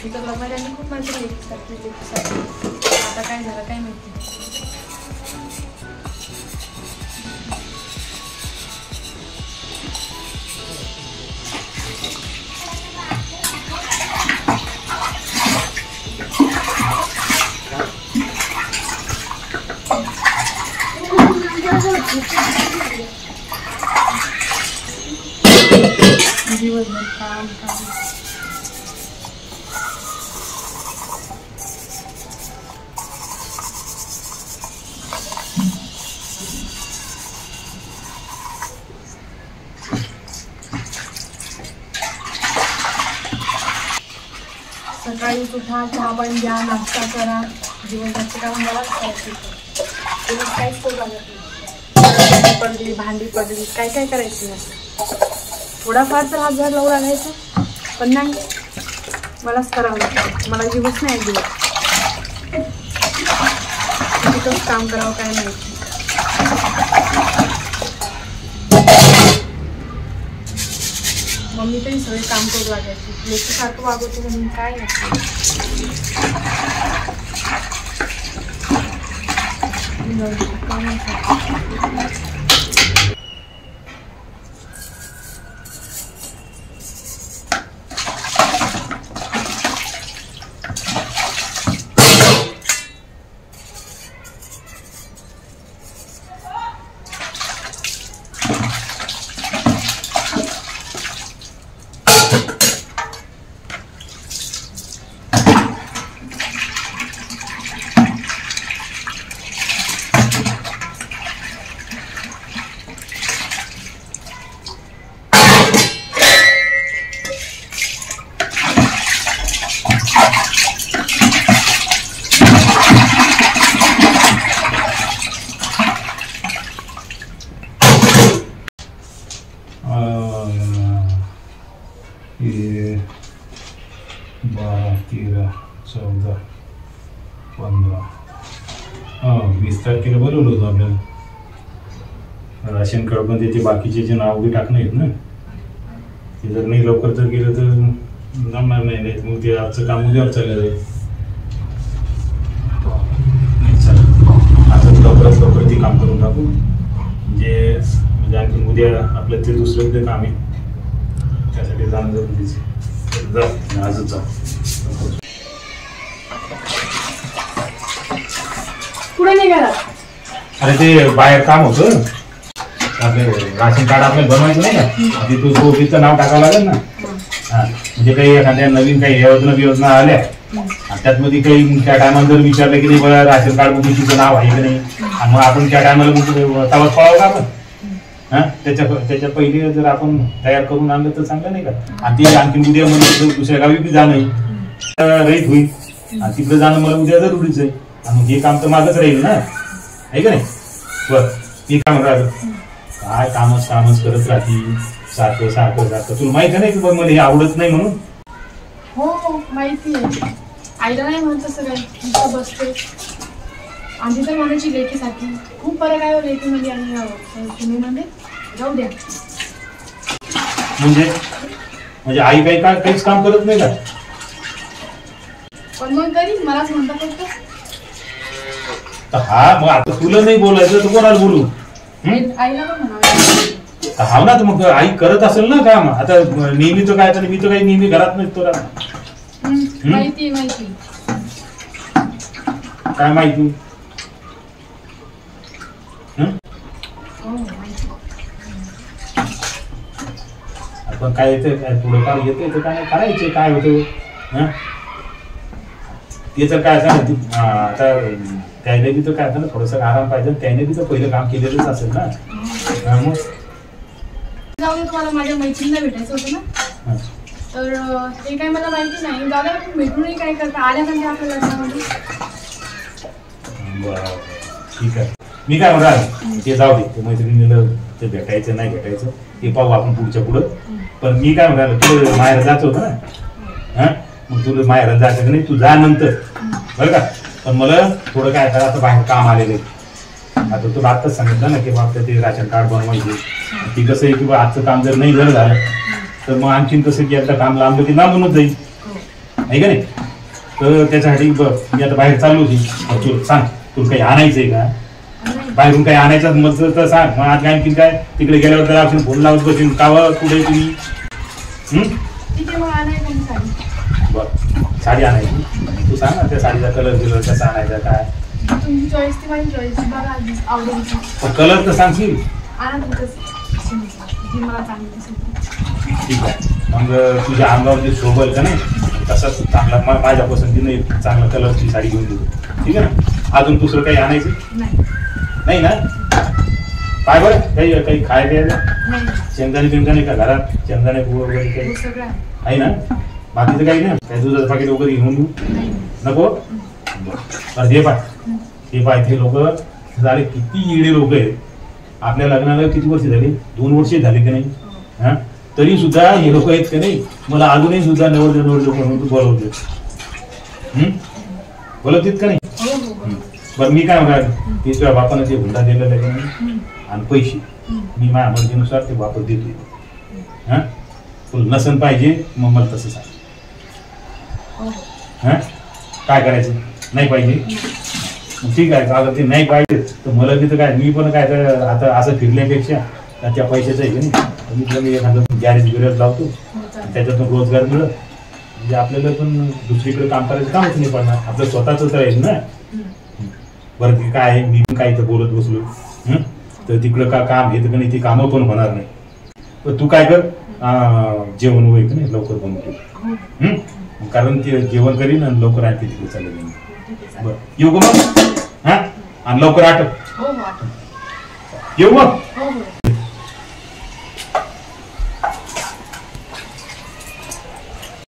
तिथं लग्नाला खूप मजा येते. आता काय झालं काय माहिती. दिवसभर काम काम. सकाळी उठा, चहा पाणी द्या, नाश्ता करा. दिवसभरचं काम मलाच करायचं. दिवस काहीच करू लागत नाही. पडली भांडी पडली काय काय करायची नाही. थोडाफार तर हातभार लावू लागायचा पण नाही मलाच करावं लागतं. मला दिवस नाही दिवस तिथंच काम करावं काय नाही. मम्मी तरी सगळे काम करू लागायची. लेकीसारखं वागवते म्हणून काय नाही. ये 12, 13, 14, 15 20 तारखेला बोलवलं होतं आपल्याला. राशन कार्डमध्ये ते बाकीचे जे नाव बी टाकणं आहेत ना ते जर नाही लवकर जर गेलं तर जमणार नाही. मग ते आजचं काम उद्यावर चाललं जाईल. आता लवकरात लवकर ते काम करून टाकू म्हणजे आणखी उद्या आपलं ते दुसरं उद्या काम आहे त्यासाठी जाणं जरुरीच आहे. आजच जा. पुढे निघाला. अरे ते बाहेर काम होतं. आपले राशन कार्ड आपल्याला बनवायचं नाही का तिथून सोबीचं नाव टाकावं लागेल ना. हा म्हणजे काही एखाद्या नवीन काही योजना आल्या त्यात मध्ये काही त्या टायमाला जर विचारलं की नाही बघा राशन कार्ड मध्ये तिचं नाव आहे की नाही मग आपण त्या टायमाला तवाच पळावं का आपण. हा त्याच्या पहिले जर आपण तयार करून आणलं तर चांगलं नाही का. आणि ते आणखी उद्या मला दुसऱ्या गावी बी जाणं रहित होईल आणि तिकडे जाणं मला उद्या जरुरीच आहे. आणि हे काम तर माझंच राहील ना आहे का नाही. बरं मी काम राहिलं काय कामच करत राहते सारखं सारखं सारखं. तुला माहिती नाही की बघ मला हे आवडत नाही म्हणून. हो माहिती आहे. आईला नाही म्हणत तसं काय बसते. आधी तर म्हणायची लेकीसाठी खूप फरक आहे लेकीमध्ये आणि तुम्ही जाऊ द्या. म्हणजे आई काहीच काम करत नाही का. पण मग करी मलाच म्हणता फक्त. हा मग आता तुला नाही बोलायचं तर कोणाला बोलू. आईला पण म्हणावं. हा ना तर मग आई करत असेल ना काम. आता नेहमीच काय तर मी तर काही नेहमी घरात नसतो. माहिती काय माहिती. आपण काय येतं काय थोडंफार येतं तर काय करायचे काय होतं. ते तर काय असं आता त्याने बी तर काय ना थोडंसं आराम पाहिजे. त्याने बी तर पहिलं काम केलेलंच असेल ना. मग जाऊन तुम्हाला माझ्या मैत्रिणीला भेटायचं होतं ना तर ते काय मला माहिती नाही. जाऊया भेटूनही काय करता आल्या म्हणजे आपल्या लग्नामध्ये. बरं ठीक आहे. मी काय म्हणाल ते जाऊ दे. ते मैत्रिणीला ते भेटायचं नाही भेटायचं ते पाहू आपण पुढच्या पुढं. पण मी काय म्हणाल तुला माहेर जायचं होतं ना. मग तुला माहेर जायचं की नाही तू जा नंतर बरं का. पण मला थोडं काय आता बाहेर काम आलेलं आहे. आता तुला आत्ताच सांगितलं ना की बा आपलं ते राशन कार्ड बनवायचे. ती कसं आहे की बा आजचं काम जर नाही झालं तर मग आणखीन कसं की आता काम लांबलं की लांबूनच जाईल. नाही का नाही? तर त्याच्यासाठी मी आता बाहेर चाललो होती. तू सांग, तुला काही आणायचंय का? नाही. बाहेरून काही आणायचं मग तर सांग. मग आज आणखी काय तिकडे गेल्यावर त्याला आपण फोन लावत बसेन कावं कुठे तुम्ही. तिथे मग आणायला काही साडी. बरं, साडी आणायची. तू सांग ना त्या साडीचा कलर बिलर कसा आणायचा काय. तुमची चॉईस ती माझी चॉईस बघा आवडेल. कलर तर सांगशील. आणा तुमचं जी मला चांगली दिसेल. ठीक आहे. मग तुझ्या अंगावर जे शोभल का नाही तसंच चांगला माझ्या पसंतीनं एक चांगला कलरची साडी घेऊन देतो. ठीक आहे ना? अजून दुसरं काही आणायचं नाही. नाही ना? काय बरं काही खायला द्यायला नाही. शेंगदाणे बिंगदाणे का घरात शेंगदाणे वगैरे काही सगळं आहे. आहे ना? बाकीचं काही ना काही दुधाचं पाकिट वगैरे घेऊन येऊ नाही. नको. बरं हे पाय ते लोक झाले किती येडे लोक आहेत. आपल्या लग्नाला किती वर्ष झाली? 2 वर्ष झाली की नाही? हा, तरी सुद्धा हे लोक आहेत का नाही मला अजूनही सुद्धा नवरदेव म्हणून तू बोलवते. बोलवतीत का नाही? बरं मी काय म्हणणार ते तुझ्या बापानं ते हुंडा दिलेला आहे का नाही आणि पैसे मी माझ्या मर्जीनुसार ते वापर देतो. हा, तुला नसन पाहिजे मग मला तसं सांग. हा, काय करायचं? नाही पाहिजे ठीक आहे. अगर ते नाही पाहिजे तर मला तिथं काय मी पण काय तर आता असं फिरण्यापेक्षा त्या पैशाचं आहे की नाही मी एखादं गॅरेज बिरेज लावतो त्याच्यातून रोजगार मिळत म्हणजे आपल्याला पण दुसरीकडे काम करायचं कामच नाही पडणार. आपलं स्वतःच राहील ना. बरं ते काय आहे मी पण काय इथं बोलत बसलो तर तिकडं का काम घेतं का नाही ती कामं पण होणार नाही. पण तू काय कर जेवण वगैरे नाही लवकर बनवतो कारण ते जेवण करीन आणि लवकर आणते तिकडे चालेल. बरं येऊ का मग? हा, आणि लवकर आटप. येऊ मग.